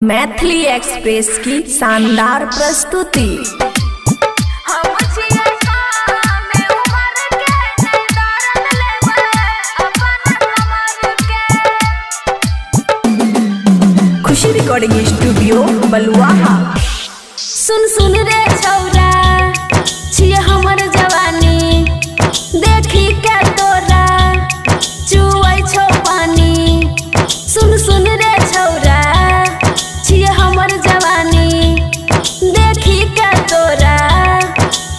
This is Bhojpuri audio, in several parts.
मैथिली एक्सप्रेस की शानदार प्रस्तुति। खुशी रिकॉर्डिंग स्टूडियो बलुआहा। सुन सुन रे छौरा छिए हमर जवानी, देखी के तोरा चुआई छौ पानी। सुन सुन रे छौरा छिए हमर जवानी, देखी के तोरा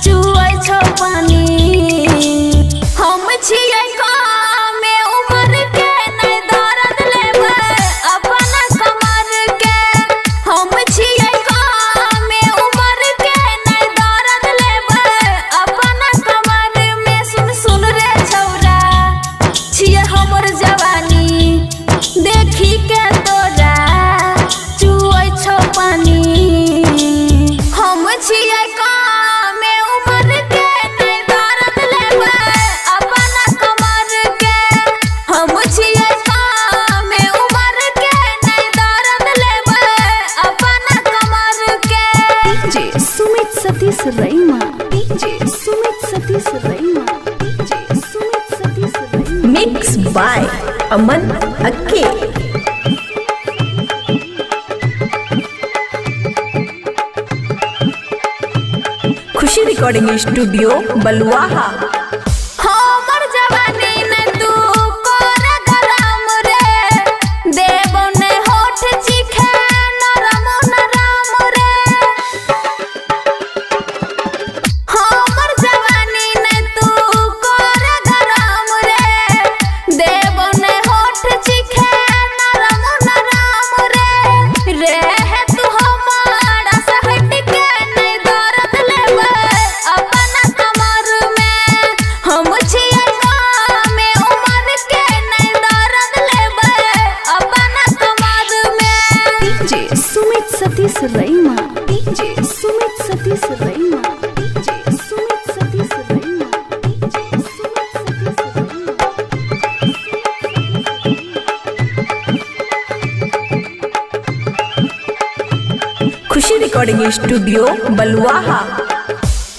चुआई छौ पानी। हम छिए कमे उम्र के नै दर्द लेबै अपन कमर के। हम छिए कमे उम्र के नै दर्द लेबै अपन कमर में। सुन सुन रे छौरा छिए हमर जवानी, देखी के तोरा चुआई छौ पानी। हम छिए कमे उम्र के नै दर्द लेबै अपन कमर के। हम छिए कमे उम्र के नै दर्द लेबै अपन कमर के। DJ Sumit Satish Raima, DJ Sumit Satish Raima, DJ Sumit Satish Raima. Mix by Aman Akke. Khushi recording studio Baluaha. हमर जवानी ने तू कोर गरम रे, देबो ने होठ चिखे नरम नरम रे। हमर जवानी ने तू कोर गरम रे, देबो ने होठ चिखे नरम नरम रे। रे तू हमारा सहट के नै दर्द लेबै अपन कमर में। हम छिए कमे उम्र के नै दर्द लेबै अपन कमर में। DJ Sumit Satish Raima, DJ Sumit Satish Raima, DJ Sumit Satish Raima, DJ Sumit Satish रैमा। खुशी रिकॉर्डिंग स्टूडियो बलुआहा।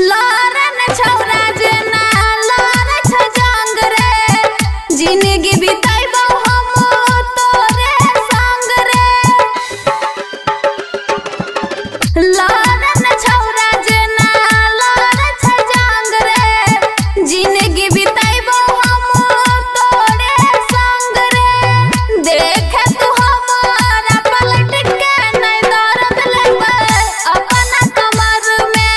लारन छौरा जेना लार छ जंग रे, जिंदगी बिताइबौ हम तोरे संग रे। लारन छौरा जेना लार छ जंग रे, जिंदगी बिताइबौ हम तोरे संग रे। देख तू हमारा पलट के नै दर्द लेबै अपन कमर में।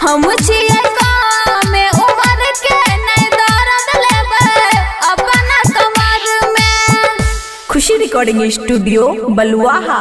हम छिए कमे उम्र के नै दर्द लेबै अपन कमर में। खुशी रिकॉर्डिंग स्टूडियो बलुआहा।